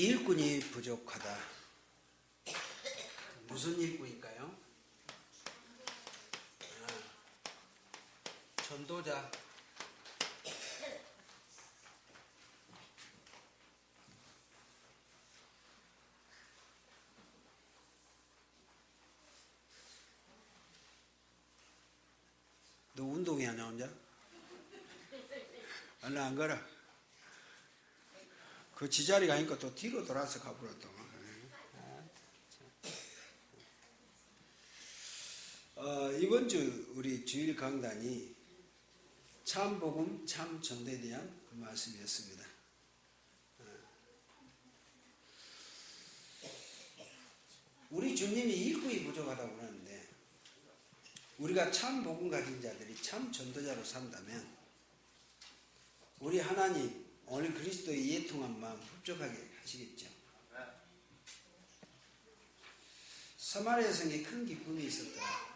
일꾼이 부족하다. 무슨 일꾼일까요? 전도자. 너 운동이 하냐 혼자? 얼른 안 걸어. 그 지자리 가니까 또 뒤로 돌아서 가버려 또. 이번 주 우리 주일 강단이 참복음 참전도에 대한 그 말씀이었습니다. 우리 주님이 일꾼이 부족하다고 하는데 우리가 참복음 가진 자들이 참 전도자로 산다면 우리 하나님 오늘 그리스도의 예통한 마음 흡족하게 하시겠죠. 사마리아 성에 큰 기쁨이 있었더라.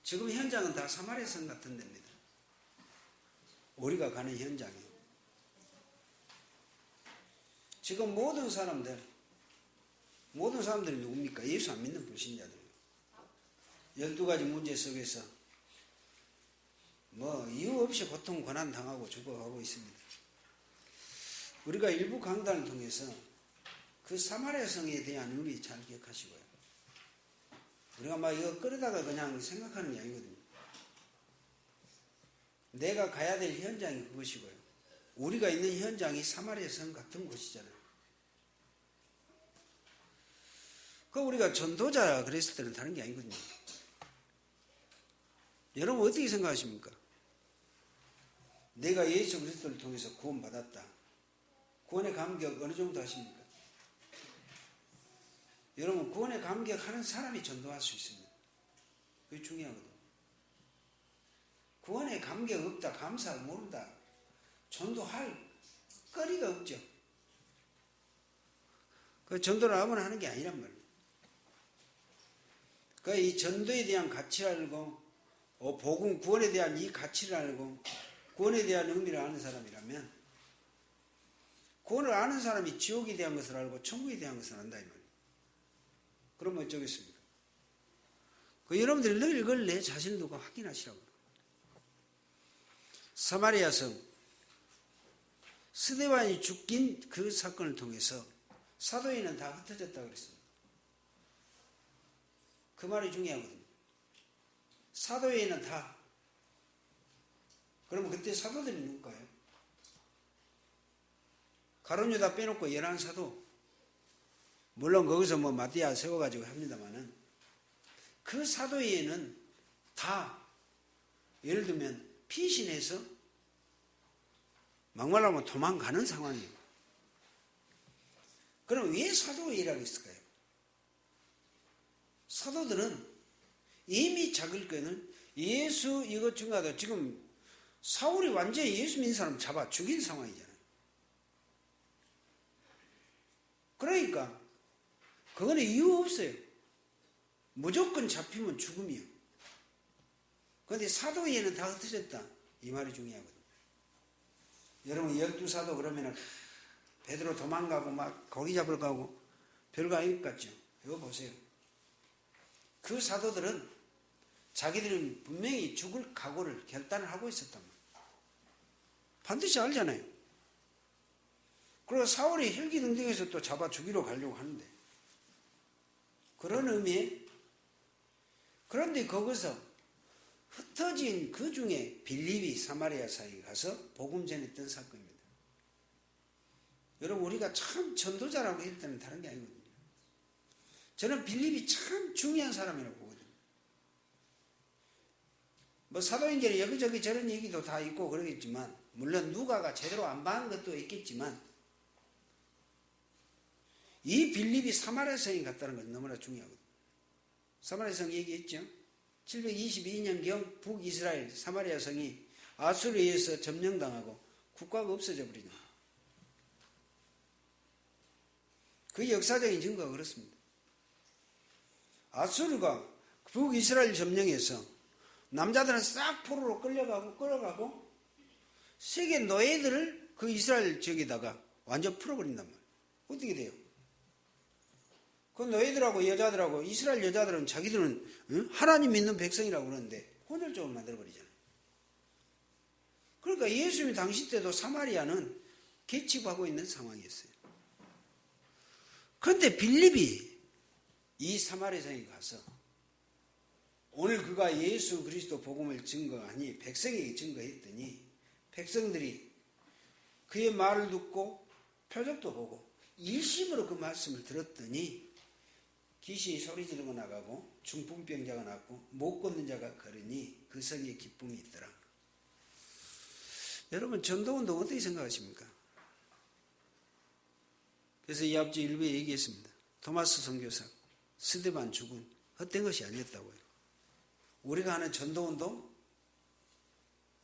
지금 현장은 다 사마리아 성 같은 데입니다. 우리가 가는 현장이요. 지금 모든 사람들이 누굽니까? 예수 안 믿는 불신자들. 12가지 문제 속에서 이유 없이 고통 고난 당하고 죽어가고 있습니다. 우리가 일부 강단을 통해서 그 사마리아 성에 대한 의미 잘 기억하시고요. 우리가 이거 끌어다가 그냥 생각하는 게 아니거든요. 내가 가야 될 현장이 그것이고요. 우리가 있는 현장이 사마리아 성 같은 곳이잖아요. 우리가 전도자 그랬을 때는 다른 게 아니거든요. 여러분 어떻게 생각하십니까? 내가 예수 그리스도를 통해서 구원받았다. 구원의 감격 어느 정도 하십니까? 여러분 구원의 감격하는 사람이 전도할 수 있습니다. 그게 중요하거든요. 구원의 감격 없다, 감사를 모른다, 전도할 거리가 없죠. 그 전도를 아무나 하는 게 아니란 말이에요. 이 전도에 대한 가치를 알고 복음 구원에 대한 이 가치를 알고 구원에 대한 의미를 아는 사람이라면 구원을 아는 사람이 지옥에 대한 것을 알고 천국에 대한 것을 안다 이 말이에요. 그러면 어쩌겠습니까? 여러분들이 늘 이걸 내 자신을 두고 확인하시라고. 사마리아 성 스데반이 죽긴 그 사건을 통해서 사도인은 다 흩어졌다고 그랬습니다. 그 말이 중요하거든요. 사도회의는 다. 그러면 그때 사도들이 누굴까요? 가룟 유다 빼놓고 11사도. 물론 거기서 마띠아 세워가지고 합니다만은 그 사도회의는 다 예를 들면 피신해서 막말하면 도망가는 상황이에요. 그럼 왜 사도회의라고 했을까요? 사도들은 이미 자기 거는 예수 이것 중하다. 지금 사울이 완전히 예수 믿는 사람 잡아 죽인 상황이잖아요. 그러니까 그거는 이유 없어요. 무조건 잡히면 죽음이요. 그런데 사도회의는 다 흩어졌다. 이 말이 중요하거든요. 여러분 12사도 그러면은 베드로 도망가고 고기 잡으러 가고 별거 아닐 것 같죠. 이거 보세요. 그 사도들은 자기들은 분명히 죽을 각오를 결단을 하고 있었단 말이에요. 반드시 알잖아요. 그리고 사울이 헬기 등등해서 또 잡아 죽이러 가려고 하는데 그런 의미에 그런데 거기서 흩어진 그 중에 빌립이 사마리아 사이에 가서 복음 전했던 사건입니다. 여러분 우리가 참 전도자라고 할 때는 다른 게 아니거든요. 저는 빌립이 참 중요한 사람이라고 보거든요. 사도행전에 여기저기 저런 얘기도 다 있고 그러겠지만 물론 누가가 제대로 안 봐한 것도 있겠지만 이 빌립이 사마리아 성에 갔다는 건 너무나 중요하거든요. 사마리아 성 얘기했죠. 722년경 북이스라엘 사마리아 성이 아수르에 의해서 점령당하고 국가가 없어져 버리죠. 그 역사적인 증거가 그렇습니다. 아수르가 북이스라엘 점령해서 남자들은 싹 포로로 끌어가고 세계 노예들을 그 이스라엘 지역에다가 완전 풀어버린단 말이에요. 어떻게 돼요? 그 너희들하고 여자들하고 이스라엘 여자들은 자기들은 하나님 믿는 백성이라고 그러는데 혼혈족을 만들어버리잖아요. 그러니까 예수님이 당시 때도 사마리아는 개치하고 있는 상황이었어요. 그런데 빌립이 이 사마리아 성에 가서 오늘 그가 예수 그리스도 복음을 증거하니 백성에게 증거했더니 백성들이 그의 말을 듣고 표적도 보고 일심으로 그 말씀을 들었더니 귀신이 소리 지르고 나가고 중풍병자가 낫고 못 걷는 자가 걸으니 그 성에 기쁨이 있더라. 여러분 전도운동 어떻게 생각하십니까? 그래서 이 앞서 일부에 얘기했습니다. 토마스 선교사 스데반 죽은 헛된 것이 아니었다고요. 우리가 하는 전도운동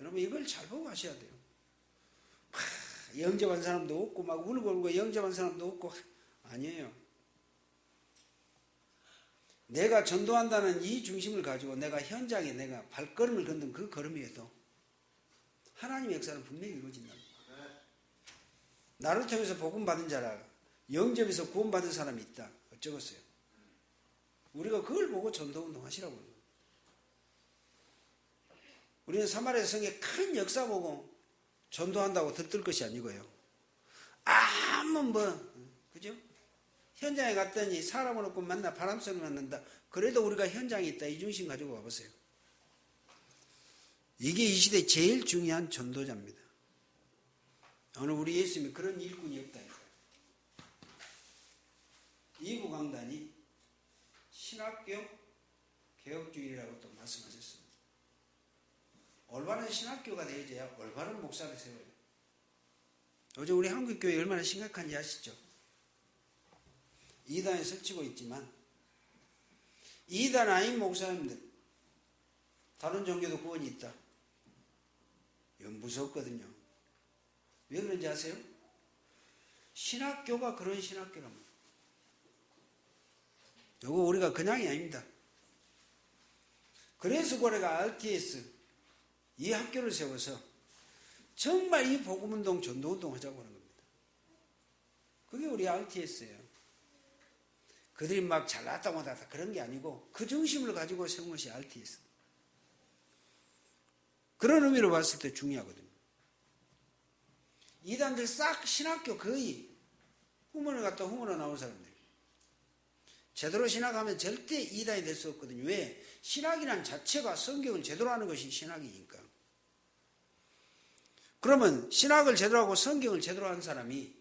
여러분 이걸 잘 보고 하셔야 돼요. 영접한 사람도 없고 막 울고 울고 영접한 사람도 없고 아니에요. 내가 전도한다는 이 중심을 가지고 내가 현장에 내가 발걸음을 걷는 그 걸음에도 하나님의 역사는 분명히 이루어진다. 나를 통해서 복음 받은 자라 영접에서 구원받은 사람이 있다. 어쩌겠어요? 우리가 그걸 보고 전도운동 하시라고 합니다. 우리는 사마리아 성의 큰 역사 보고 전도한다고 들뜰 것이 아니고요. 그죠? 현장에 갔더니 사람을 없고 만나 바람 소리 만난다. 그래도 우리가 현장에 있다. 이 중심 가지고 와보세요. 이게 이 시대 제일 중요한 전도자입니다. 오늘 우리 예수님이 그런 일꾼이 없다니까요. 이부 강단이 신학교 개혁주의라고 또 말씀하셨습니다. 올바른 신학교가 되어져야 올바른 목사를 세워요. 요즘 우리 한국교회 얼마나 심각한지 아시죠? 이단에 설치고 있지만 이단 아닌 목사님들 다른 종교도 구원이 있다. 이건 무섭거든요. 왜 그런지 아세요? 신학교가 그런 신학교랍니다. 이거 우리가 그냥이 아닙니다. 그래서 고래가 RTS 이 학교를 세워서 정말 이 복음운동 전도운동 하자고 하는 겁니다. 그게 우리 RTS예요. 그들이 막 잘났다 못하다 그런 게 아니고 그 중심을 가지고 세운 것이 RTS. 그런 의미로 봤을 때 중요하거든요. 이단들 싹 신학교 거의 후문을 갔다 후문으로 나온 사람들. 제대로 신학하면 절대 이단이 될 수 없거든요. 왜? 신학이란 자체가 성경을 제대로 하는 것이 신학이니까. 그러면 신학을 제대로 하고 성경을 제대로 하는 사람이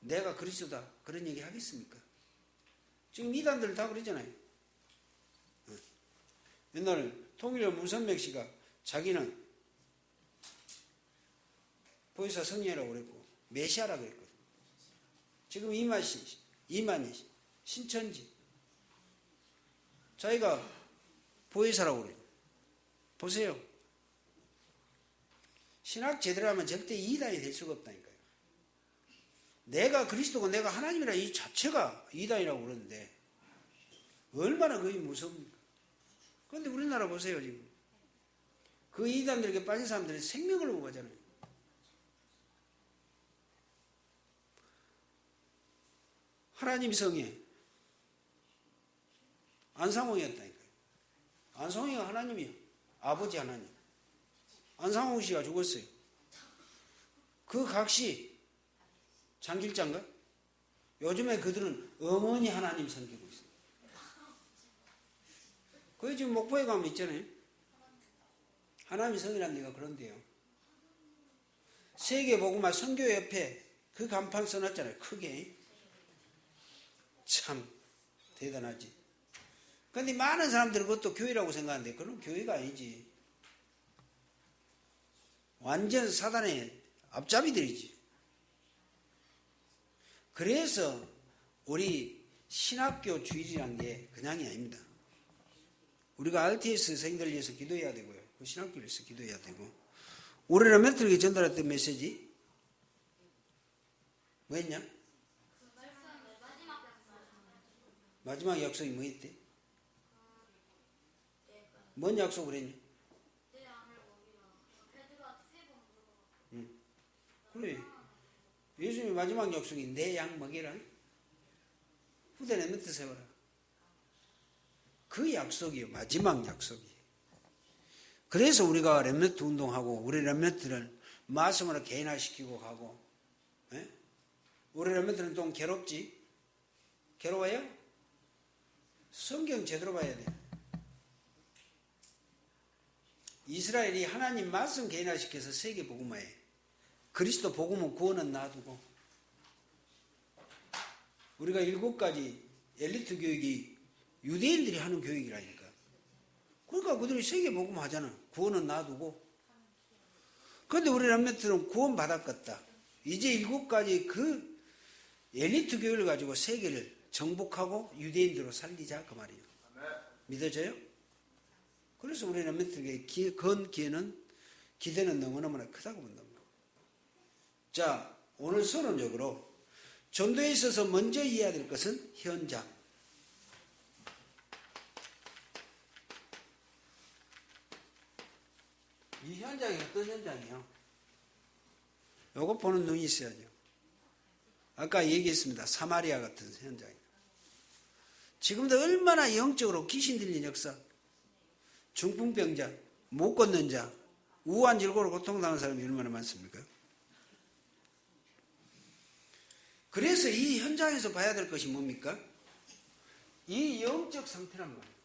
내가 그리스도다 그런 얘기 하겠습니까? 지금 이단들 다 그러잖아요. 옛날에 통일교 문선mek 씨가 자기는 보혜사 성령이라고 그랬고 메시아라고 그랬거든. 지금 이만희 신천지 자기가 보혜사라고 그래요. 보세요. 신학 제대로 하면 절대 이단이 될 수가 없다니까요. 내가 그리스도고 내가 하나님이라 이 자체가 이단이라고 그러는데 얼마나 그게 무섭습니까? 그런데 우리나라 보세요 지금. 그 이단들에게 빠진 사람들이 생명을 보고 가잖아요. 하나님 성에 안상홍이었다니까요. 안상홍이가 하나님이요. 아버지 하나님. 안상홍 씨가 죽었어요. 그 각시 장길자인가? 요즘에 그들은 어머니 하나님 섬기고 있어요. 거기 지금 목포에 가면 있잖아요. 하나님 성이라는 데가 그런데요. 세계복음화 선교 옆에 그 간판 써놨잖아요. 크게. 참 대단하지. 그런데 많은 사람들은 그것도 교회라고 생각하는데 그건 교회가 아니지. 완전 사단의 앞잡이들이지. 그래서 우리 신학교 주일이란 게 그냥이 아닙니다. 우리가 RTS 생들을 위해서 기도해야 되고요. 그 신학교를 위해서 기도해야 되고. 올해는 멘토에게 전달했던 메시지 뭐였냐? 마지막 약속이 뭐였대? 뭔 약속을 했냐? 그래. 예수님의 마지막 약속이 내 양 먹이라. 후대 렘넌트 세워라. 그 약속이요. 마지막 약속이에요. 그래서 우리가 렘넌트 운동하고 우리 렘넌트를 말씀으로 개인화시키고 가고, 예? 우리 렘넌트는 좀 괴롭지? 괴로워요? 성경 제대로 봐야 돼. 이스라엘이 하나님 말씀 개인화시켜서 세계 복음화해. 그리스도 복음은 구원은 놔두고. 우리가 7가지 엘리트 교육이 유대인들이 하는 교육이라니까. 그러니까 그들이 세계 복음하잖아. 구원은 놔두고. 그런데 우리 렘넌트는 구원 받았겠다. 이제 7가지 그 엘리트 교육을 가지고 세계를 정복하고 유대인들로 살리자 그 말이에요. 믿어져요? 그래서 우리 렘넌트에게 건 기대는 너무너무나 크다고 본답니다. 자, 오늘 서론적으로 전도에 있어서 먼저 이해해야 될 것은 현장. 이 현장이 어떤 현장이에요? 요거 보는 눈이 있어야죠. 아까 얘기했습니다. 사마리아 같은 현장이에요. 지금도 얼마나 영적으로 귀신 들린 역사, 중풍병자, 못 걷는 자, 우한 질고로 고통당하는 사람이 얼마나 많습니까? 그래서 이 현장에서 봐야 될 것이 뭡니까? 이 영적 상태란 말이에요.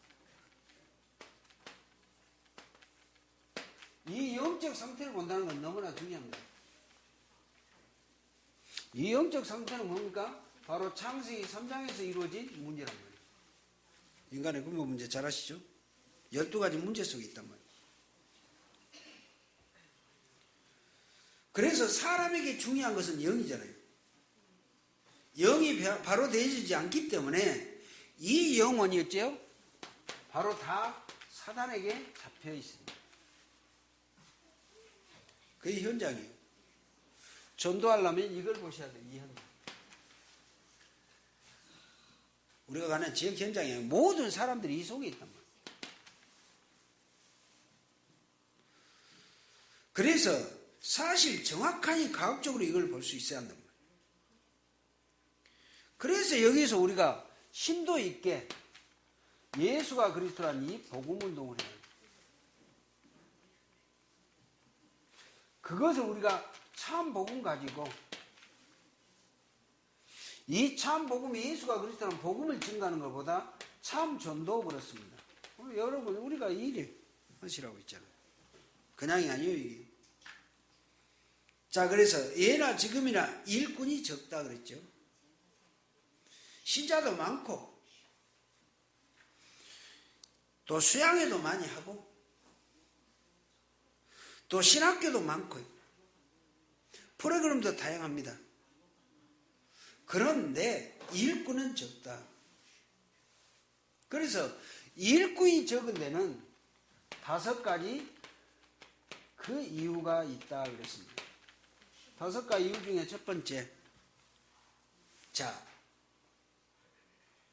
이 영적 상태를 본다는 건 너무나 중요합니다. 이 영적 상태는 뭡니까? 바로 창세기 3장에서 이루어진 문제란 말이에요. 인간의 근본 문제 잘 아시죠? 12가지 문제 속에 있단 말이에요. 그래서 사람에게 중요한 것은 영이잖아요. 영이 바로 되어지지 않기 때문에 이 영혼이 어째요? 바로 다 사단에게 잡혀 있습니다. 그게 현장이에요. 전도하려면 이걸 보셔야 돼요. 이 현장. 우리가 가는 지역 현장에 모든 사람들이 이 속에 있단 말이에요. 그래서 사실 정확하게 과학적으로 이걸 볼 수 있어야 한단 말이에요. 그래서 여기서 우리가 심도 있게 예수가 그리스도라는 이 복음운동을 해요. 그것을 우리가 참 복음 가지고 이 참 복음이 예수가 그리스도라는 복음을 증거하는 것보다 참 전도 그렇습니다. 여러분 우리가 일을 하시라고 있잖아요. 그냥이 아니에요 이게. 자, 그래서 예나 지금이나 일꾼이 적다 그랬죠. 신자도 많고 또 수양회도 많이 하고 또 신학교도 많고요. 프로그램도 다양합니다. 그런데 일꾼은 적다. 그래서 일꾼이 적은 데는 5가지 그 이유가 있다 그랬습니다. 5가지 이유 중에 첫 번째, 자,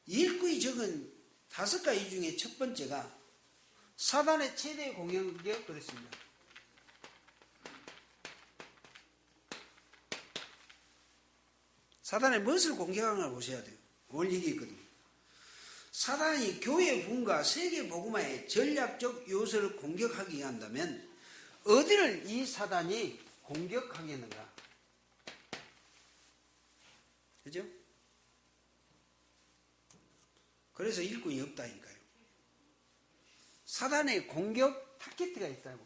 일꾼이 적은 5가지 이유 중에 첫 번째가 사단의 최대 공격 그랬습니다. 사단이 무엇을 공격하는 걸 보셔야 돼요. 오늘 얘기했거든요. 사단이 교회 부흥과 세계 복음화의 전략적 요소를 공격하기 위한다면 어디를 이 사단이 공격하겠는가? 그죠? 그래서 일꾼이 없다니까요. 사단의 공격 타겟가 있다고.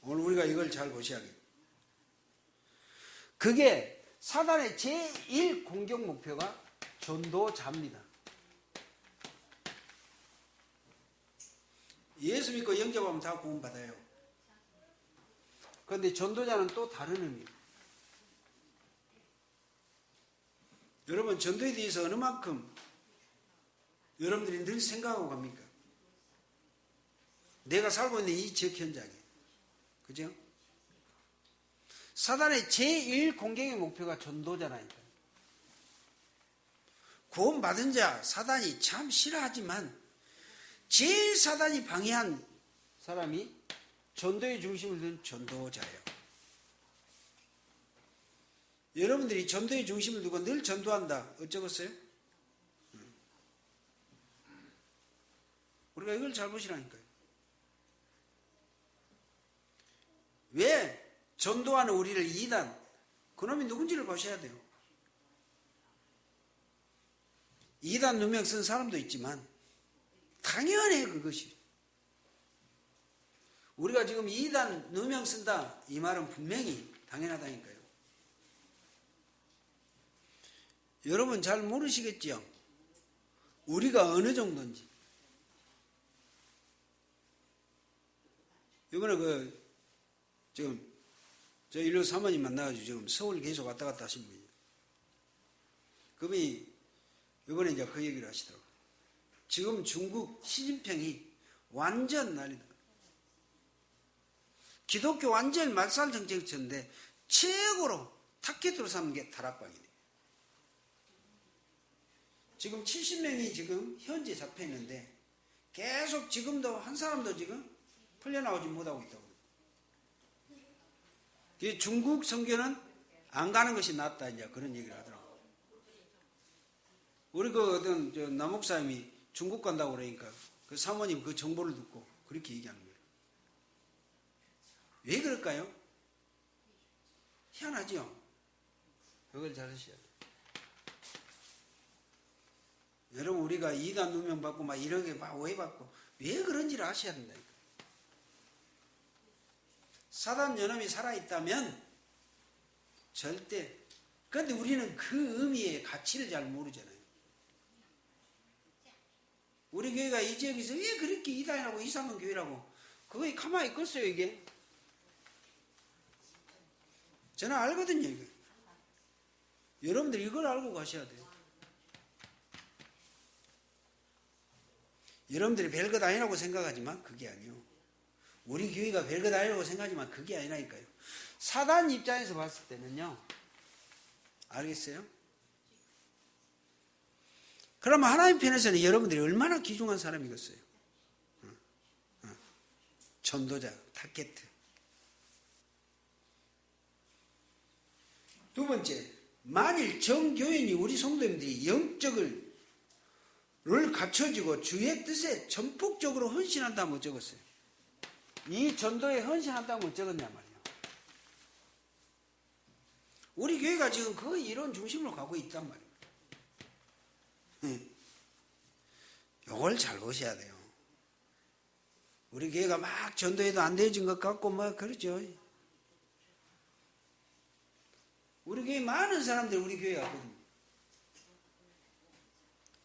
오늘 우리가 이걸 잘 보셔야겠어요. 그게 사단의 제1 공격 목표가 전도자입니다. 예수 믿고 영접하면 다 구원받아요. 그런데 전도자는 또 다른 의미예요. 여러분 전도에 대해서 어느 만큼 여러분들이 늘 생각하고 갑니까? 내가 살고 있는 이 지역 현장에. 그죠? 사단의 제1 공격의 목표가 전도자라니까요. 구원받은 자 사단이 참 싫어하지만 제일 사단이 방해한 사람이 전도의 중심을 둔 전도자예요. 여러분들이 전도의 중심을 두고 늘 전도한다. 어쩌겠어요? 우리가 이걸 잘 보시라니까요. 왜 전도하는 우리를 이단, 그놈이 누군지를 보셔야 돼요. 이단 누명 쓴 사람도 있지만 당연해 그것이. 우리가 지금 이단 누명 쓴다 이 말은 분명히 당연하다니까요. 여러분 잘 모르시겠죠? 우리가 어느 정도인지. 이번에 지금 저 일로 사모님 만나가지고 지금 서울 계속 왔다 갔다 하신 분이에요. 그분이 이번에 이제 그 얘기를 하시더라고요. 지금 중국 시진핑이 완전 난리다. 기독교 완전 말살 정책을 쳤는데 최고로 타켓으로 삼는 게 다락방이네. 지금 70명이 지금 현재 잡혀 있는데 계속 지금도 한 사람도 지금 풀려나오지 못하고 있다고. 중국 선교는 안 가는 것이 낫다 이제 그런 얘기를 하더라고요. 우리 어떤 남목사님이 중국 간다고 그러니까 그 사모님 그 정보를 듣고 그렇게 얘기하는 거예요. 왜 그럴까요? 희한하죠? 그걸 잘 하셔야 돼요. 여러분 우리가 이단 누명 받고 막 이렇게 막 오해받고 왜 그런지를 아셔야 된다니까. 사단 연합이 살아있다면 절대. 그런데 우리는 그 의미의 가치를 잘 모르잖아요. 우리 교회가 이 지역에서 왜 그렇게 이단이라고 이상한 교회라고 그거에 가만히 있겠어요 이게. 저는 알거든요 이거. 여러분들 이걸 알고 가셔야 돼요. 여러분들이 별것 아니라고 생각하지만 그게 아니에요. 우리 교회가 별것 아니라고 생각하지만 그게 아니라니까요. 사단 입장에서 봤을 때는요. 알겠어요? 그러면 하나님 편에서는 여러분들이 얼마나 귀중한 사람이겠어요? 전도자, 타겟. 두 번째, 만일 정교인이 우리 성도님들이 영적을 갖춰지고 주의 뜻에 전폭적으로 헌신한다면 어쩌겠어요? 이 전도에 헌신한다면 어쩌겠냐 말이에요. 우리 교회가 지금 거의 이런 중심으로 가고 있단 말이에요. 이걸 잘 보셔야 돼요. 우리 교회가 막 전도해도 안 되어진 것 같고 뭐 그러죠. 우리 교회 많은 사람들이 우리 교회 가거든요.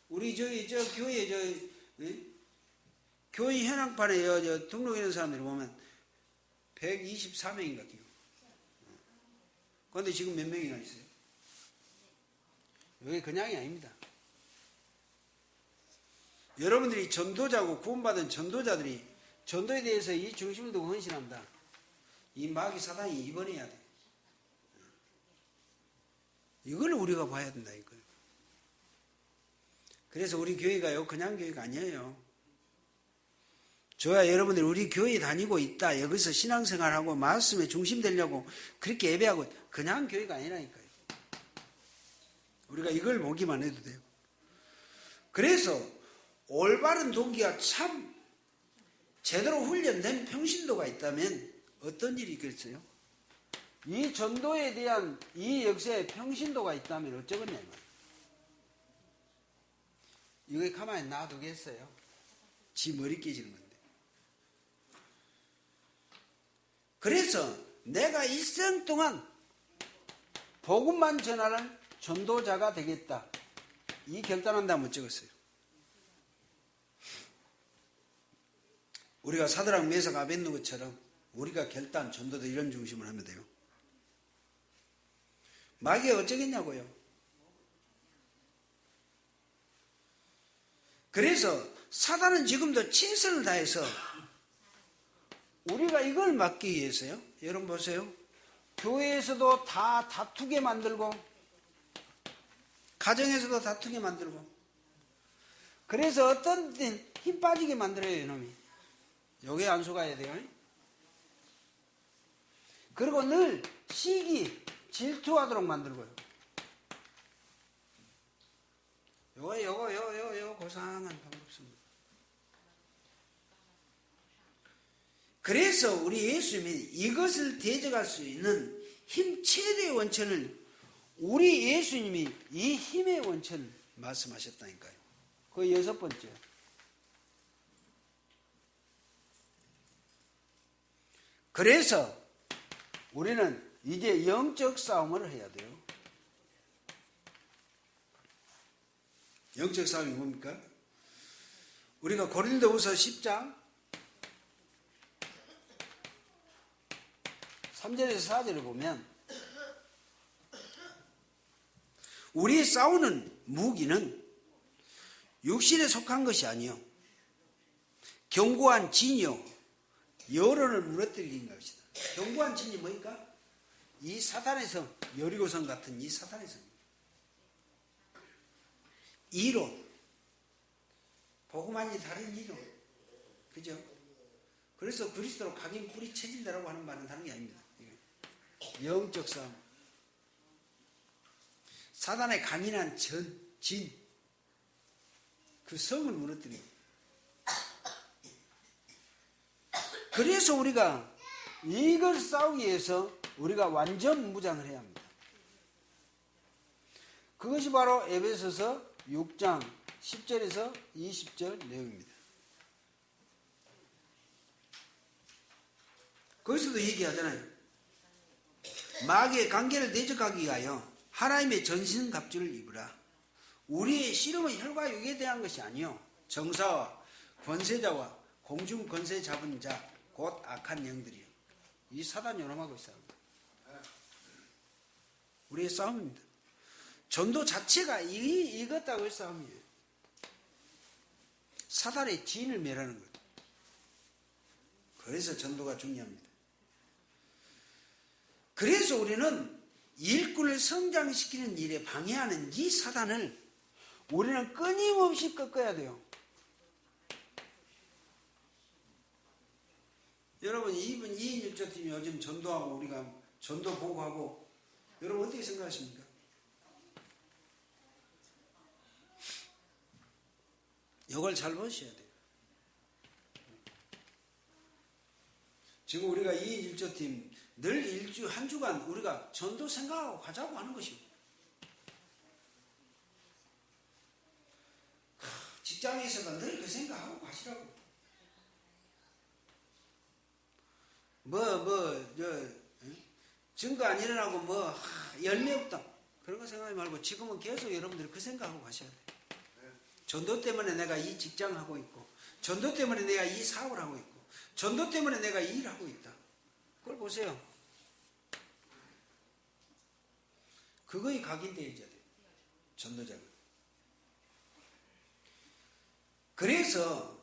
우리 저 교회 교회 현황판에 등록하는 사람들이 보면 124명인 것 같아요. 그런데 지금 몇 명이나 있어요? 이게 그냥이 아닙니다. 여러분들이 전도자고 구원받은 전도자들이 전도에 대해서 이 중심을 두고 헌신한다. 이 마귀 사단이 입원해야 돼. 이걸 우리가 봐야 된다 이거예요. 그래서 우리 교회가요 그냥 교회가 아니에요. 저야 여러분들이 우리 교회에 다니고 있다. 여기서 신앙생활하고 말씀에 중심 되려고 그렇게 예배하고 그냥 교회가 아니라니까요. 우리가 이걸 보기만 해도 돼요. 그래서 올바른 동기가 참 제대로 훈련된 평신도가 있다면 어떤 일이 있겠어요? 이 전도에 대한 이 역사에 평신도가 있다면 어쩌겠냐 이 말이에요. 이거 가만히 놔두겠어요? 지 머리 깨지는 건데. 그래서 내가 일생 동안 복음만 전하는 전도자가 되겠다. 이 결단한다면 어쩌겠어요? 우리가 사드락 메삭 아벳느고처럼 우리가 결단 전도도 이런 중심을 하면 돼요. 마귀가 어쩌겠냐고요. 그래서 사단은 지금도 최선을 다해서 우리가 이걸 막기 위해서요. 여러분 보세요. 교회에서도 다 다투게 만들고 가정에서도 다투게 만들고 그래서 어떤 때 힘 빠지게 만들어요. 이놈이. 요게 안 속아야 돼요. 그리고 늘 시기 질투하도록 만들고요. 요거 고상한 방법입니다. 그래서 우리 예수님이 이것을 대적할 수 있는 힘 최대의 원천을 우리 예수님이 이 힘의 원천을 말씀하셨다니까요. 그 6번째. 그래서 우리는 이제 영적 싸움을 해야 돼요. 영적 싸움이 뭡니까? 우리가 고린도후서 10장 3절에서 4절을 보면 우리 싸우는 무기는 육신에 속한 것이 아니요 견고한 진이요 여론을 무너뜨리는 것이다. 견고한 진이 뭐니까? 이 사탄의 성, 여리고성 같은 이 사탄의 성. 이론, 복음만이 다른 이론, 그죠? 그래서 그리스도로 각인 뿌리 쳐진다라고 하는 말은 다른 게 아닙니다. 영적 싸움, 사단의 강인한 진, 그 성을 무너뜨리고. 그래서 우리가 이걸 싸우기 위해서 우리가 완전 무장을 해야 합니다. 그것이 바로 에베소서 6장 10절에서 20절 내용입니다. 거기서도 얘기하잖아요. 마귀의 관계를 대적하기 위하여 하나님의 전신갑주를 입으라. 우리의 씨름은 혈과 육에 대한 것이 아니요 정사와 권세자와 공중 권세 잡은 자 곧 악한 영들이요. 이 사단 연합하고 싸웁니다. 우리의 싸움입니다. 전도 자체가 이것하고의 싸움이에요. 사단의 진을 멸하는 것. 그래서 전도가 중요합니다. 그래서 우리는 일꾼을 성장시키는 일에 방해하는 이 사단을 우리는 끊임없이 꺾어야 돼요. 여러분, 이분 2인 1조팀이 요즘 전도하고 우리가 전도 보고하고 여러분 어떻게 생각하십니까? 이걸 잘 보셔야 돼요. 지금 우리가 2인 1조팀 늘 한 주간 우리가 전도 생각하고 가자고 하는 것이고, 직장에서도 늘 그 생각하고 가시라고. 증거 안 일어나고 열매 없다. 그런 거 생각하지 말고 지금은 계속 여러분들이 그 생각하고 가셔야 돼요. 전도 때문에 내가 이 직장을 하고 있고, 전도 때문에 내가 이 사업을 하고 있고, 전도 때문에 내가 이 일을 하고 있다. 그걸 보세요. 그거에 각인되어 있어야 돼요. 전도자가. 그래서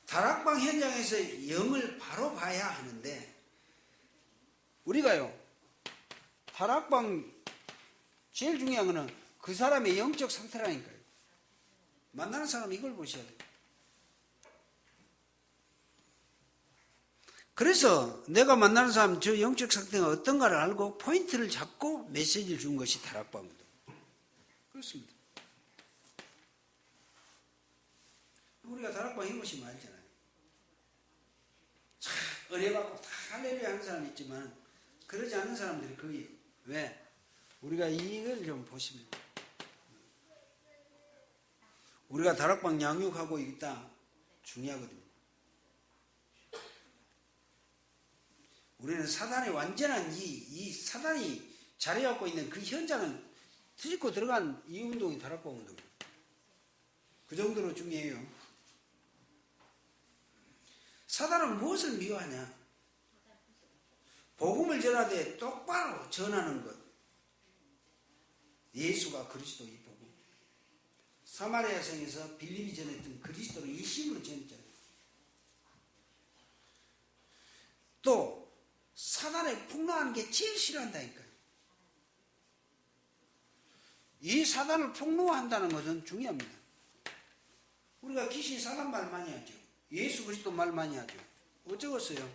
다락방 현장에서 영을 바로 봐야 하는데, 우리가요, 다락방 제일 중요한 거는 그 사람의 영적 상태라니까요. 만나는 사람 이걸 보셔야 돼요. 그래서 내가 만나는 사람 저 영적 상태가 어떤가를 알고 포인트를 잡고 메시지를 준 것이 다락방입니다. 그렇습니다. 우리가 다락방 해보시면 알잖아요. 참 은혜 받고 다 할렐루야 하는 사람이 있지만 그러지 않는 사람들이 거의 왜? 우리가 이걸 좀 보시면 우리가 다락방 양육하고 있다 중요하거든요. 우리는 사단의 완전한 이 사단이 자리하고 있는 그 현장을 뒤집고 들어간 이 운동이 다락방 운동이에요. 그 정도로 중요해요. 사단은 무엇을 미워하냐? 복음을 전하되 똑바로 전하는 것. 예수가 그리스도 이 복음. 사마리아 성에서 빌립이 전했던 그리스도를 일심으로 전했잖아요. 또 사단에 폭로하는 게 제일 싫어한다니까요. 이 사단을 폭로한다는 것은 중요합니다. 우리가 귀신 사단 말 많이 하죠. 예수 그리스도 말 많이 하죠. 어쩌겠어요?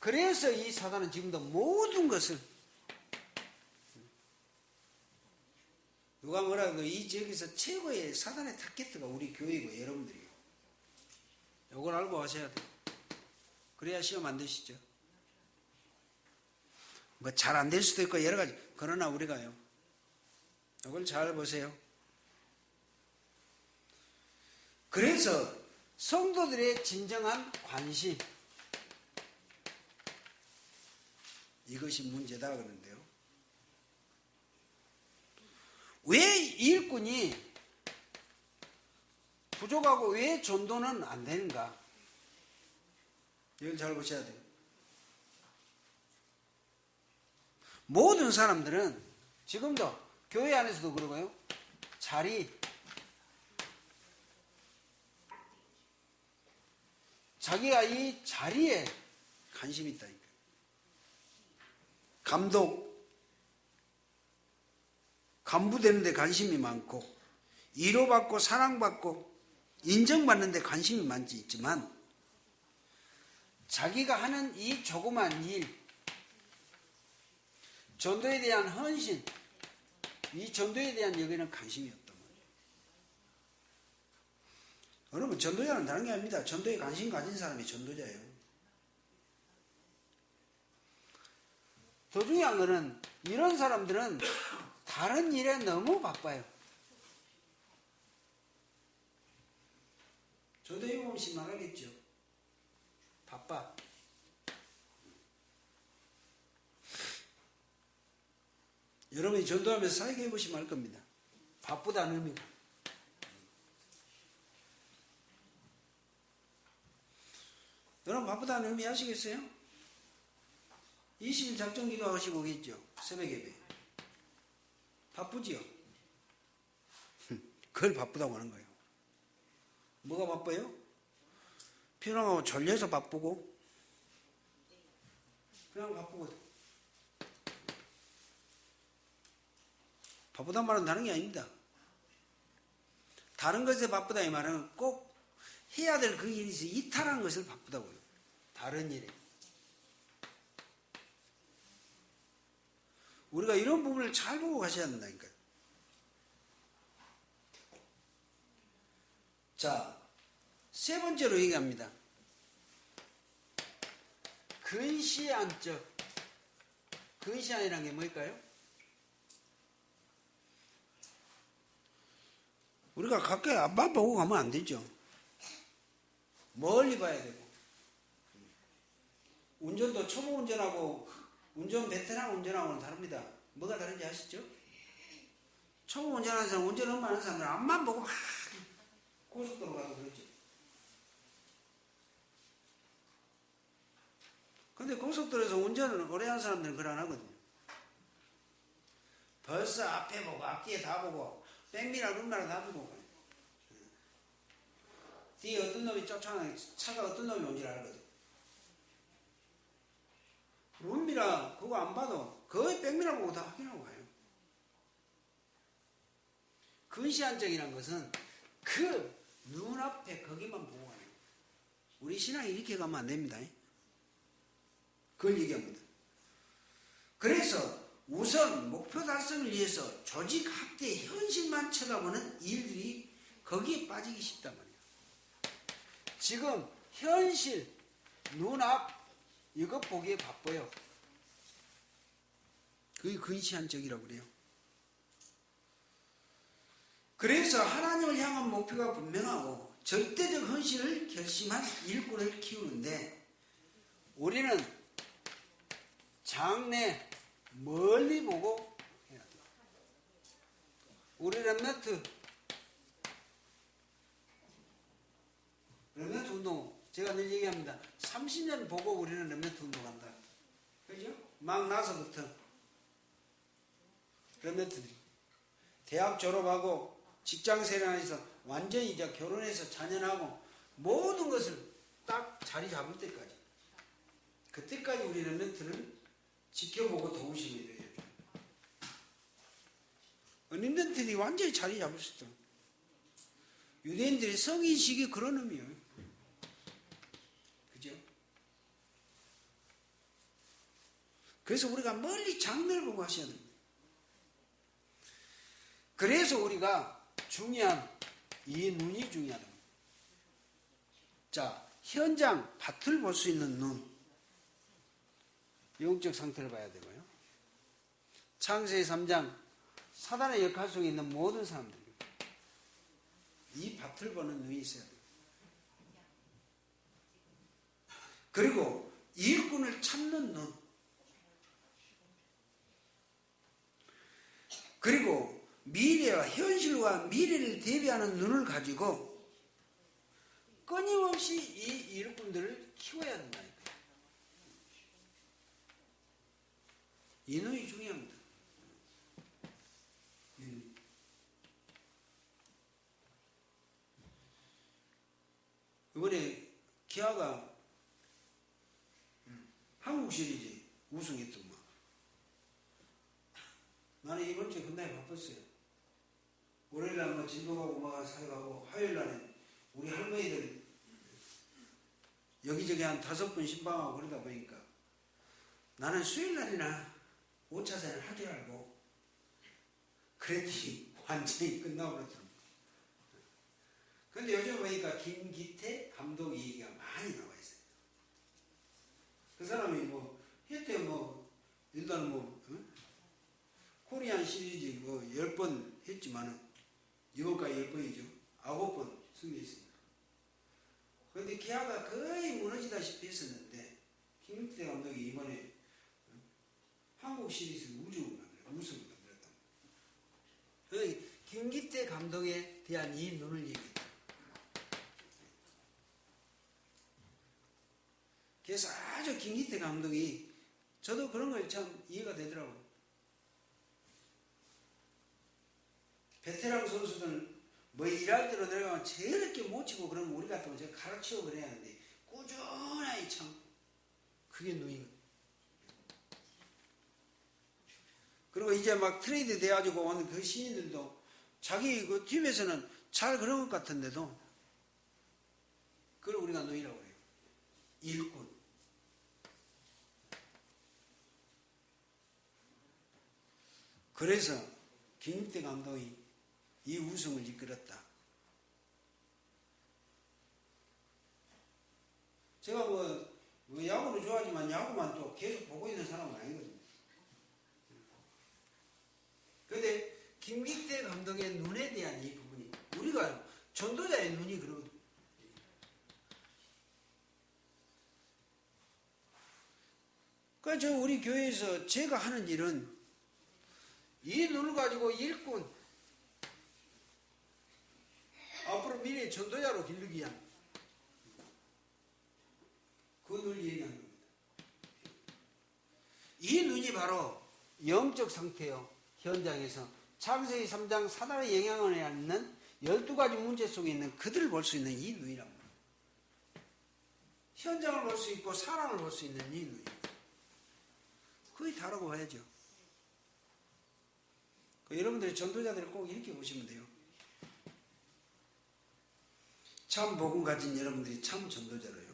그래서 이 사단은 지금도 모든 것을 누가 뭐라도 이 지역에서 최고의 사단의 타겟가 우리 교회고 여러분들이요. 이걸 알고 하셔야 돼요. 그래야 시험 안 되시죠. 뭐 잘 안 될 수도 있고 여러 가지. 그러나 우리가요. 이걸 잘 보세요. 그래서 성도들의 진정한 관심 이것이 문제다 그러는데요. 왜 일꾼이 부족하고 왜 전도는 안 되는가? 이걸 잘 보셔야 돼요. 모든 사람들은 지금도 교회 안에서도 그러고요. 자기가 이 자리에 관심이 있다니까. 간부되는 데 관심이 많고 위로받고 사랑받고 인정받는 데 관심이 많지 있지만 자기가 하는 이 조그만 일, 전도에 대한 헌신, 이 전도에 대한 여기는 관심이 없단 말이에요. 여러분 전도자는 다른 게 아닙니다. 전도에 관심 가진 사람이 전도자예요. 더 중요한 거는 이런 사람들은 다른 일에 너무 바빠요. 전도에 보면 심하겠죠. 바빠. 여러분이 전도하면서 사역해 보시면 알 겁니다. 바쁘다는 의미가. 여러분 바쁘다는 의미 아시겠어요? 20일 작정기도 하시고 계시죠? 새벽 예배. 바쁘지요? 그걸 바쁘다고 하는 거예요. 뭐가 바빠요? 피곤하고 졸려서 바쁘고 그냥 바쁘거든. 바쁘단 말은 다른 게 아닙니다. 다른 것에 바쁘다 이 말은 꼭 해야 될 그 일이 있어 이탈한 것을 바쁘다고요. 다른 일에. 우리가 이런 부분을 잘 보고 가셔야 된다니까요. 자, 세 번째로 얘기합니다. 근시안적. 근시안이라는 게 뭘까요? 우리가 가까이 앞만 보고 가면 안 되죠. 멀리 봐야 되고. 운전도 초보 운전하고 운전 베테랑 운전하고는 다릅니다. 뭐가 다른지 아시죠? 초보 운전하는 사람, 운전 너무 많은 사람들은 앞만 보고 막 고속도로 가고 그러죠. 근데 고속도로에서 운전을 오래 한 사람들은 그걸 안 하거든요. 벌써 앞에 보고 앞뒤에 다 보고 백미러 룸미러 다 보고 가요. 뒤에 어떤 놈이 쫓아가는 차가 어떤 놈이 온지 알거든. 룸미러 그거 안 봐도 거의 백미러 보고 다 확인하고 가요. 근시안적이라는 것은 그 눈앞에 거기만 보고 가요. 우리 신앙이 이렇게 가면 안 됩니다. 그걸 얘기합니다. 그래서 우선 목표 달성을 위해서 조직 확대 현실만 쳐다보는 일들이 거기에 빠지기 쉽단 말이에요. 지금 현실, 눈앞 이것 보기에 바빠요. 그게 근시안적이라고 그래요. 그래서 하나님을 향한 목표가 분명하고 절대적 헌신을 결심한 일꾼을 키우는데 우리는 장래 멀리 보고 해야 돼요. 우리 렘넌트 운동 제가 늘 얘기합니다. 30년 보고 우리는 렘넌트 운동 한다. 그죠? 막 나서부터 렘넌트들이 대학 졸업하고 직장 생활에서 완전히 이제 결혼해서 자녀하고 모든 것을 딱 자리 잡을 때까지 그때까지 우리 렘넌트를 지켜보고 도우시면 돼요. 렘넌트들이 완전히 자리 잡을 수 있다. 유대인들의 성인식이 그런 의미예요. 그죠? 그래서 우리가 멀리 장래를 보고 하셔야 됩니다. 그래서 우리가 중요한 이 눈이 중요하다. 자, 현장 밭을 볼 수 있는 눈, 영적 상태를 봐야 되고요. 창세기 3장 사단의 역할 속에 있는 모든 사람들, 이 밭을 보는 눈이 있어야 돼요. 그리고 일꾼을 찾는 눈, 그리고 미래와 현실과 미래를 대비하는 눈을 가지고 끊임없이 이 일꾼들을 키워야 된다니까요. 이 눈이 중요합니다. 이번에 기아가 한국 시리즈 우승했더만. 나는 이번 주에 끝나게 바빴어요. 월요일날 뭐 진도가고 막 사역하고, 화요일날은 우리 할머니들 여기저기 한 5번 신방하고 그러다 보니까 나는 수요일날이나 5차선을 할 줄 알고 그랬더니 완전히 끝나버렸더라고요. 근데 요즘 보니까 김기태 감독 얘기가 많이 나와 있어요. 그 사람이 뭐 해태 뭐 일단 뭐 코리안 시리즈 뭐 10번 했지만은 이번까지 10번이죠. 9번 승리했습니다. 그런데 기아가 거의 무너지다시피 했었는데 김기태 감독이 이번에 한국 시리즈 우승을 만들었다. 김기태 감독에 대한 이 눈을 얘기합니다. 그래서 아주 김기태 감독이, 저도 그런 걸 참 이해가 되더라고요. 베테랑 선수들 뭐 일할 때로 내려가면 저렇게 못 치고 그러면 우리 같으면 제가 가르치고 그래야 하는데 꾸준하게 참 그게 눈이거든요. 그리고 이제 막 트레이드 돼가지고 온 그 신인들도 자기 그 팀에서는 잘 그런 것 같은데도 그걸 우리가 눈이라고 그래요. 일꾼. 그래서 김기태 감독이 이 우승을 이끌었다. 제가 뭐 야구를 좋아하지만 야구만 또 계속 보고 있는 사람은 아니거든요. 그런데 김기태 감독의 눈에 대한 이 부분이, 우리가 전도자의 눈이 그러거든요. 그러니까 저 우리 교회에서 제가 하는 일은 이 눈을 가지고 일꾼, 앞으로 미래의 전도자로 기르기 위한 그 눈을 얘기하는 겁니다. 이 눈이 바로 영적 상태요. 현장에서 창세기 3장 사단의 영향을 받는 12가지 문제 속에 있는 그들을 볼 수 있는 이 눈이란 말이에요. 현장을 볼 수 있고 사람을 볼 수 있는 이 눈이. 거의 다라고 봐야죠. 여러분들이 전도자들을 꼭 이렇게 보시면 돼요. 참 복음 가진 여러분들이 참 전도자로요.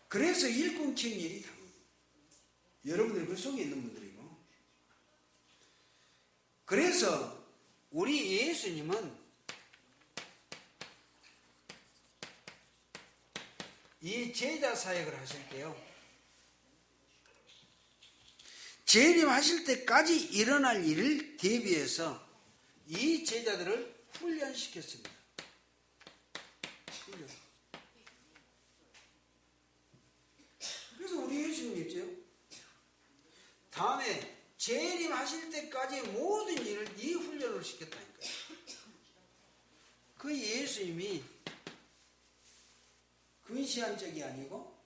그래서 일꾼 키우는 일이 다 여러분들이 그 속에 있는 분들이고, 그래서 우리 예수님은 이 제자 사역을 하실 때요, 재림하실 때까지 일어날 일을 대비해서 이 제자들을 훈련시켰습니다. 훈련. 그래서 우리 예수님 있죠. 다음에 재림하실 때까지 모든 일을 이 훈련을 시켰다니까요. 그 예수님이 근시안적이 아니고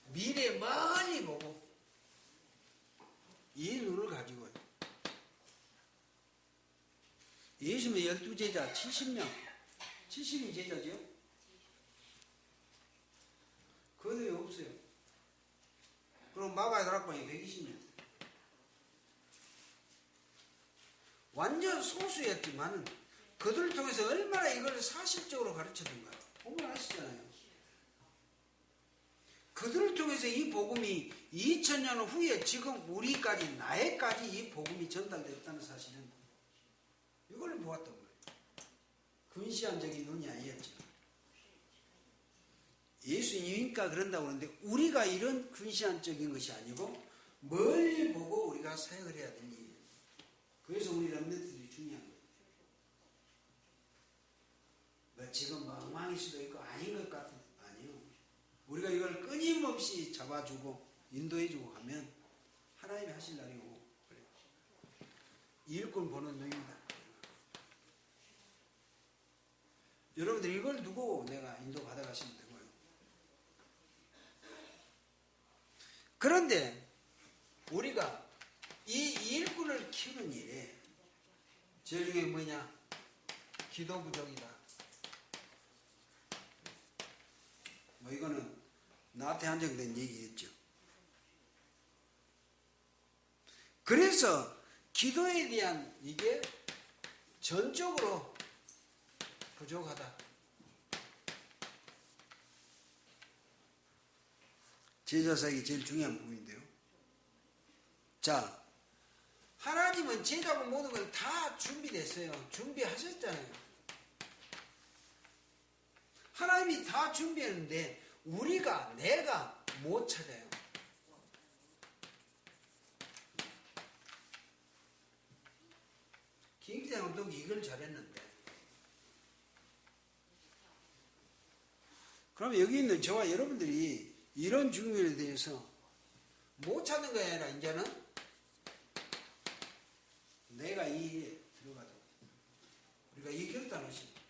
미래 멀리 보고 이 눈을 가지고 예수님의 12제자 70명 70인 제자죠. 그들이 없어요. 그럼 마가의 다락방이 120명. 완전 소수였지만 그들을 통해서 얼마나 이걸 사실적으로 가르쳤던가 보면 아시잖아요. 그들을 통해서 이 복음이 2000년 후에 지금 우리까지 나에까지 이 복음이 전달됐다는 사실은 이걸 보았던 거예요. 근시안적인 눈이 아니었죠. 예수님이니까 그런다고 그러는데 우리가 이런 근시안적인 것이 아니고 멀리 보고 우리가 사역을 해야 되니. 그래서 우리 렘넌트들이 중요한 거예요. 뭐 지금 엉망일 수도 있고 아닌 것 같은 아니요. 우리가 이걸 끊임없이 잡아주고 인도해주고 하면 하나님이 하실 날이 오고 그래요. 일꾼 보는 눈입니다. 여러분들 이걸 두고 내가 인도 받아가시면 되고요. 그런데 우리가 이 일꾼을 키우는 일에 제일 중요한 게 뭐냐? 기도 부족이다. 뭐 이거는 나한테 한정된 얘기겠죠. 그래서 기도에 대한 이게 전적으로 부족하다. 제자사역이 제일 중요한 부분인데요. 자, 하나님은 제자고 모든 걸 다 준비됐어요. 준비하셨잖아요. 하나님이 다 준비했는데 내가 못 찾아요. 김기태 감독이 이걸 잘했는데 그럼 여기 있는 저와 여러분들이 이런 중요에 대해서 못 찾는 거야 아니라 이제는 내가 이 일에 들어가도록 우리가 이 결단을 하십니다.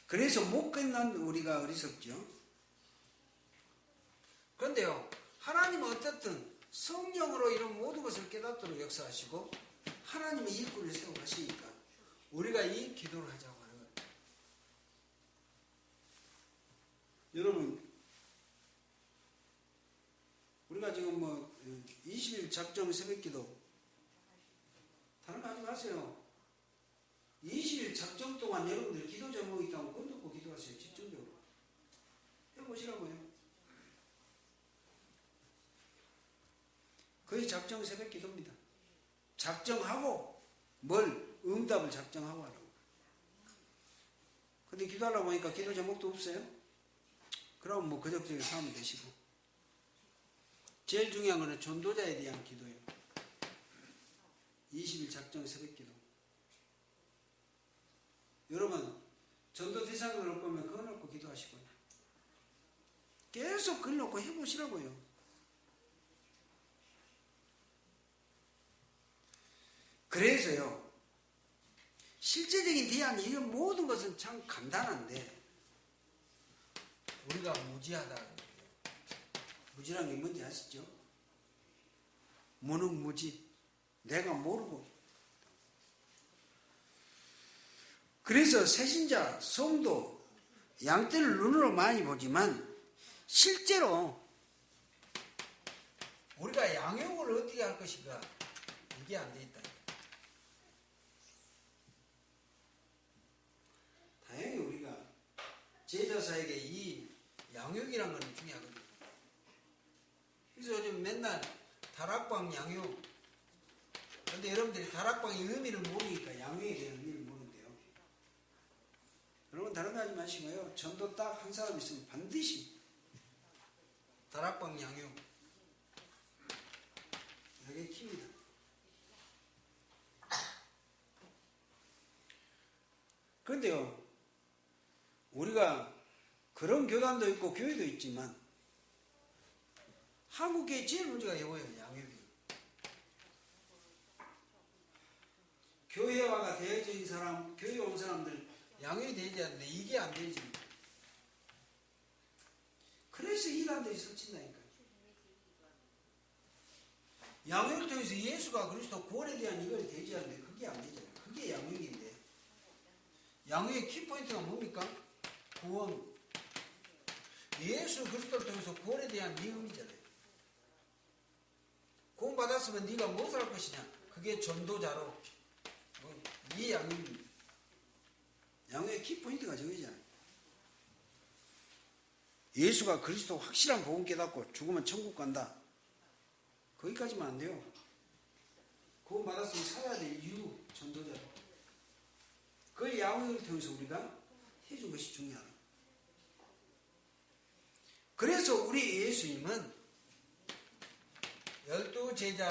그래서 못 끝난 우리가 어리석죠. 그런데요, 하나님은 어떻든 성령으로 이런 모든 것을 깨닫도록 역사하시고 하나님의 일꾼을 세워가시니까 우리가 이 기도를 하자고 하는 거예요. 여러분, 우리가 지금 20일 작정 새벽기도 다른 거 하지 마세요. 20일 작정 동안 여러분들 기도 제목이 있다면 그건 듣고 기도하세요. 집중적으로 해보시라고요. 그게 작정 새벽기도입니다. 작정하고 뭘 응답을 작정하고 하라고. 근데 기도하려고 하니까 기도 제목도 없어요? 그럼 뭐 그적저적 사면 되시고. 제일 중요한 거는 전도자에 대한 기도예요. 20일 작정 새벽기도. 여러분 전도 대상을 놓을 거면 그거 놓고 기도하시고요. 계속 그걸 놓고 해보시라고요. 그래서요, 실제적인 대안 이런 모든 것은 참 간단한데 우리가 무지하다. 무지라는 게 뭔지 아시죠? 무능무지. 내가 모르고. 그래서 새신자, 성도, 양떼를 눈으로 많이 보지만 실제로 우리가 양육을 어떻게 할 것인가 이게 안 돼 있다. 당연히 우리가 제자사에게 이 양육이란 건 중요하거든요. 그래서 요즘 맨날 다락방 양육. 그런데 여러분들이 다락방의 의미를 모르니까 양육에 대한 의미를 모르는데요. 여러분 다른 거 하지 마시고요. 전도 딱 한 사람 있으면 반드시 다락방 양육. 이게 킵니다. 그런데요, 우리가 그런 교단도 있고 교회도 있지만 한국에 제일 문제가 이거예요. 양육이. 교회화가 되어진 사람, 교회 온 사람들 양육이 되지 않는데 이게 안 되지. 그래서 이단들이 설친다니까요. 양육을 통해서 예수가 그리스도 구원에 대한 이걸 되지 않는데 그게 안 되잖아요. 그게 양육인데. 양육의 키포인트가 뭡니까? 구원. 예수 그리스도를 통해서 구원에 대한 미움이잖아요. 구원 받았으면 네가 무엇을 할 것이냐? 그게 전도자로. 이 양육입니다. 양육의 키포인트가 저거잖아요. 예수가 그리스도 확실한 복음 깨닫고 죽으면 천국 간다. 거기까지만 안 돼요. 구원 받았으면 살아야 될 이유, 전도자. 그 야훼를 통해서 우리가 해준 것이 중요하다. 그래서 우리 예수님은 12제자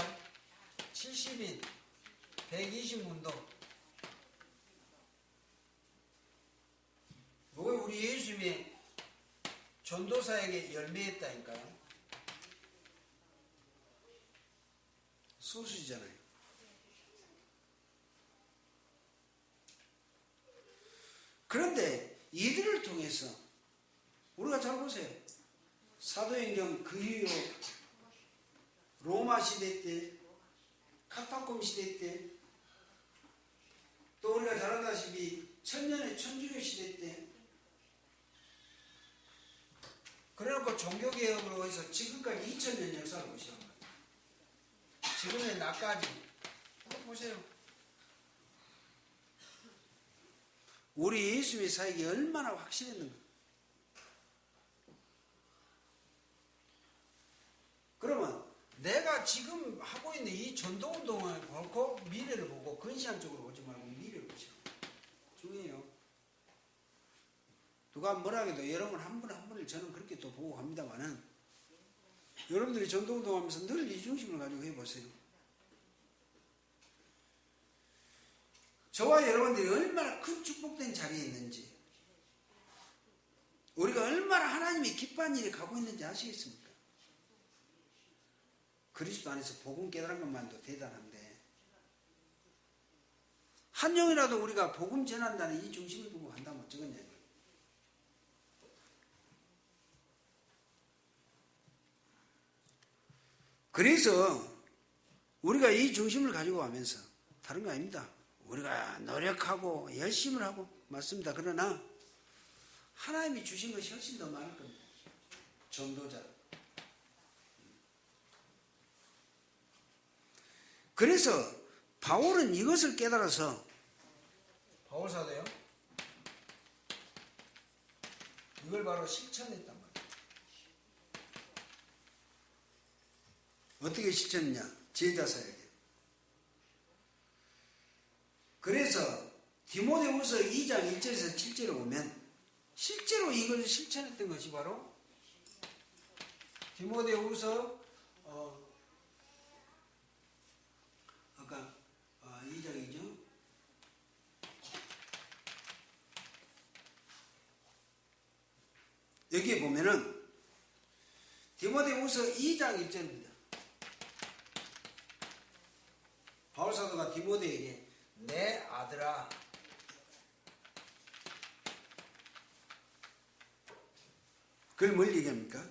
70인 120문도 뭐 우리 예수님이 전도사에게 열매했다니까요. 소수이잖아요. 그런데 이들을 통해서 우리가 잘 보세요. 사도행전 그 이후 로마 시대 때, 카타콤 시대 때, 또 우리가 잘 알다시피 천년의 천주교 시대 때, 그래놓고 종교개혁으로 해서 지금까지 2000년 역사를 보시는 거예요. 지금의 나까지. 한번 보세요. 우리 예수의 사역이 얼마나 확실했는가. 그러면 내가 지금 하고 있는 이 전도운동을 보고 미래를 보고 근시안 쪽으로 보지 말고 미래를 보시라. 중요해요. 누가 뭐라 해도 여러분 한 분 한 분을 저는 그렇게 또 보고 갑니다만은 여러분들이 전도운동하면서 늘 이 중심을 가지고 해보세요. 저와 여러분들이 얼마나 큰 축복된 자리에 있는지, 우리가 얼마나 하나님이 기뻐하는 일에 가고 있는지 아시겠습니까? 그리스도 안에서 복음 깨달은 것만도 대단한데 한 명이라도 우리가 복음 전한다는 이 중심을 두고 한다면 어쩌겠냐. 그래서 우리가 이 중심을 가지고 가면서 다른 거 아닙니다. 우리가 노력하고 열심을 하고 맞습니다. 그러나 하나님이 주신 것이 훨씬 더 많을 겁니다. 전도자. 그래서 바울은 이것을 깨달아서 바울 사도요. 이걸 바로 실천했단 말이에요. 어떻게 실천했냐? 제자 사역에. 그래서 디모데후서 2장 1절에서 7절에 보면 실제로 이걸 실천했던 것이 바로 디모데후서 아까 2장이죠. 여기에 보면은 디모데후서 2장 1절입니다. 바울 사도가 디모데에게 내 아들아 그걸 뭘 얘기합니까?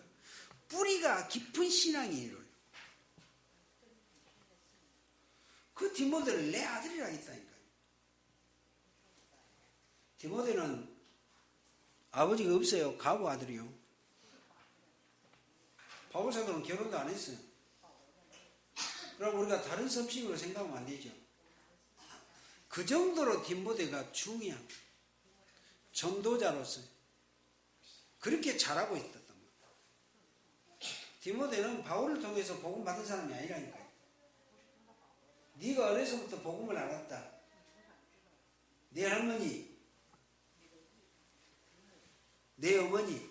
뿌리가 깊은 신앙이에요. 그 디모데를 내 아들이라 했다니까요. 디모데는 아버지가 없어요. 가부 아들이요. 바울 사도는 결혼도 안 했어요. 그럼 우리가 다른 섭식으로 생각하면 안 되죠. 그 정도로 디모데가 중요한 전도자로서 그렇게 잘하고 있었단 말이에요. 디모데는 바울을 통해서 복음 받은 사람이 아니라니까요. 네가 어려서부터 복음을 알았다. 내 할머니, 내 어머니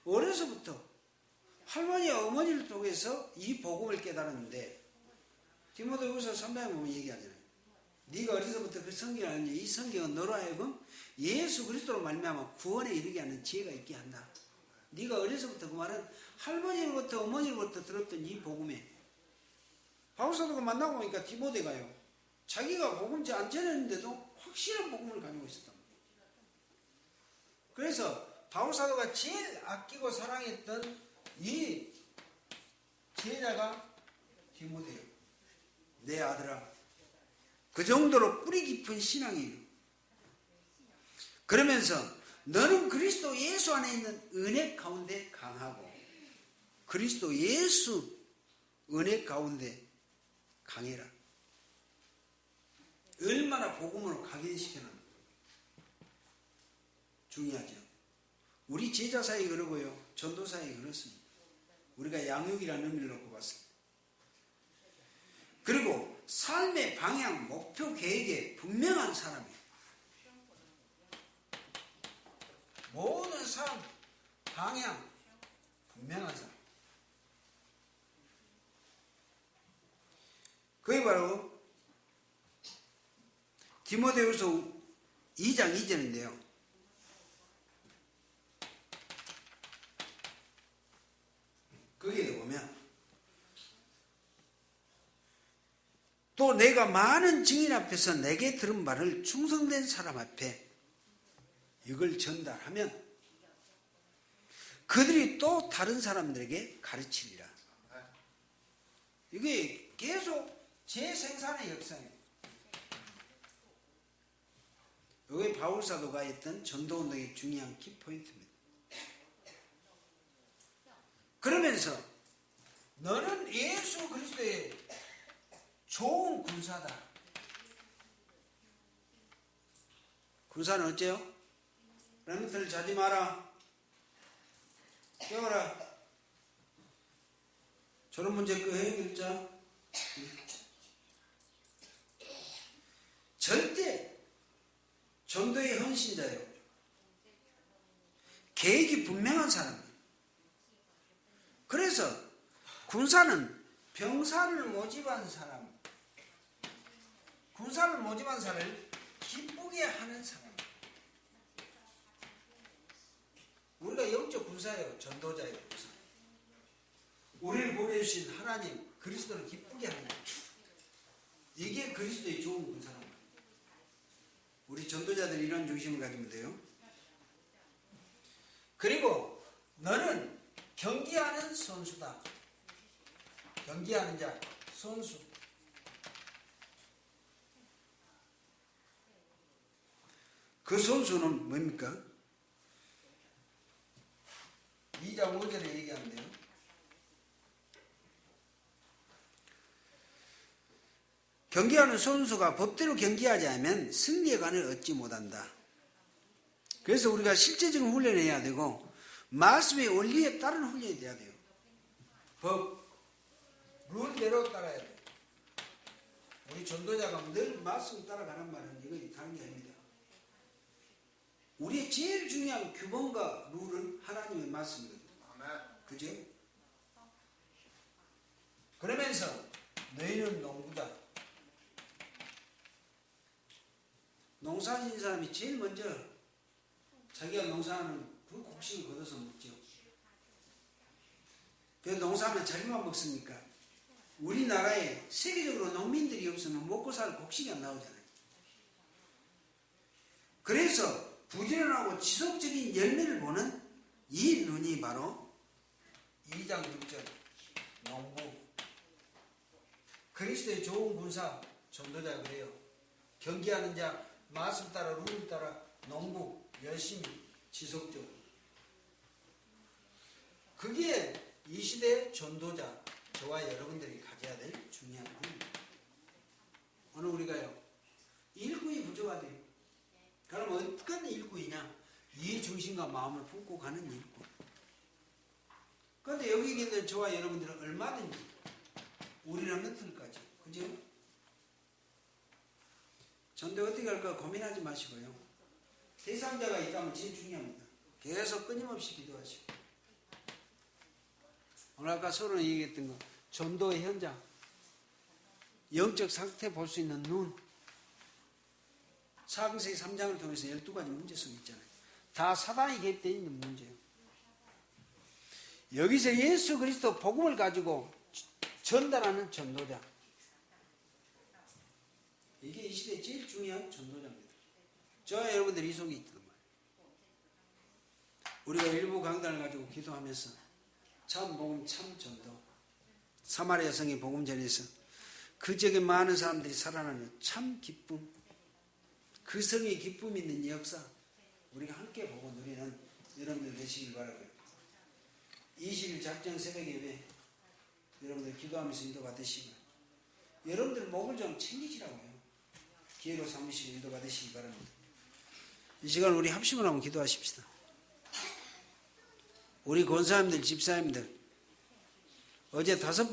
어려서부터 할머니와 어머니를 통해서 이 복음을 깨달았는데 디모데후서 3장에 보면 얘기하잖아요. 네가 어려서부터 그 성경을 알았니? 이 성경은 너로 하여금 예수 그리스도로 말미암아 구원에 이르게 하는 지혜가 있게 한다. 네가 어려서부터 그 말은 할머니로부터 어머니로부터 들었던 이 복음에 바울사도가 만나고 보니까 디모데가요. 자기가 복음 안 전했는데도 확실한 복음을 가지고 있었단 말이에요. 그래서 바울사도가 제일 아끼고 사랑했던 이 제자가 디모데예요. 내 아들아. 그 정도로 뿌리 깊은 신앙이에요. 그러면서 너는 그리스도 예수 안에 있는 은혜 가운데 강하고 그리스도 예수 은혜 가운데 강해라. 얼마나 복음으로 각인시켜놨는 거예요. 중요하죠. 우리 제자 사이 그러고요. 전도 사이 그렇습니다. 우리가 양육이라는 의미를 놓고 봤습니다. 그리고 삶의 방향, 목표, 계획에 분명한 사람이에요. 모든 삶, 방향, 분명한 사람. 그게 바로 디모데후서 2장 2절인데요. 거기에 보면 또 내가 많은 증인 앞에서 내게 들은 말을 충성된 사람 앞에 이걸 전달하면 그들이 또 다른 사람들에게 가르치리라. 이게 계속 재생산의 역사예요. 이게 바울사도가 했던 전도운동의 중요한 키포인트입니다. 그러면서 너는 예수 그리스도의 좋은 군사다. 군사는 어째요? 렘넌트를 자지 마라. 깨워라. 저런 문제 그 해결자. 절대 전도의 헌신자예요. 계획이 분명한 사람이에요. 그래서 군사는 병사를 모집한 사람, 군사를 모집한 사람을 기쁘게 하는 사람. 우리가 영적 군사예요. 전도자예요. 군사. 우리를 보내주신 하나님 그리스도를 기쁘게 하는 거예요. 이게 그리스도의 좋은 군사란 말이에요. 우리 전도자들이 이런 중심을 가지면 돼요. 그리고 너는 경기하는 선수다. 경기하는 자, 선수. 그 선수는 뭡니까? 2장 5절에 얘기하는데요. 경기하는 선수가 법대로 경기하지 않으면 승리의 관을 얻지 못한다. 그래서 우리가 실제적인 훈련을 해야 되고 말씀의 원리에 따른 훈련이 돼야 돼요. 법, 룰대로 따라야 돼요. 우리 전도자가 늘 말씀 따라가는 말은 이거 다른 게 아닙니다. 우리의 제일 중요한 규범과 룰은 하나님의 말씀이거든요. 그죠? 그러면서 너희는 농부다. 농사진 사람이 제일 먼저 자기가 농사하는 그 곡식을 걷어서 먹죠. 그 농사하면 자기만 먹습니까? 우리나라에 세계적으로 농민들이 없으면 먹고 살 곡식이 안 나오잖아요. 그래서 부지런하고 지속적인 열매를 보는 이 눈이 바로 2장 6절 농부. 그리스도의 좋은 군사 전도자 그래요. 경기하는 자, 말씀 따라 룰 따라 농부 열심히 지속적으로. 그게 이 시대의 전도자 저와 여러분들이 가져야 될 중요한 부분입니다. 오늘 우리가요 일꾼이 부족하대요. 그럼 어떤 일꾼이냐? 이 중심과 마음을 품고 가는 일꾼. 그런데 여기 있는 저와 여러분들은 얼마든지 우리랑 멘트까지, 그죠? 전도 어떻게 할까 고민하지 마시고요. 대상자가 있다면 제일 중요합니다. 계속 끊임없이 기도하시고. 오늘 아까 서로 얘기했던 거, 전도의 현장, 영적 상태 볼 수 있는 눈, 사강세기 3장을 통해서 12가지 문제성이 있잖아요. 다 사단이 개입되어 있는 문제예요. 여기서 예수 그리스도 복음을 가지고 전달하는 전도자. 이게 이 시대에 제일 중요한 전도자입니다. 저와 여러분들이 이 속에 있단 말이에요. 우리가 일부 강단을 가지고 기도하면서 참 복음 참 전도, 사마리아 성의 복음 전에서 그 지역에 많은 사람들이 살아나는 참 기쁨, 그 성의 기쁨 있는 역사 우리가 함께 보고 누리는 여러분들 되시길 바라고요. 20일 작정 새벽 예배 여러분들 기도하면서 인도 받으시고, 여러분들 목을 좀 챙기시라고요. 기회로 삼으시고 인도 받으시기 바랍니다. 이 시간 우리 합심을 한번 기도하십시다. 우리 권사님들, 집사님들, 어제 5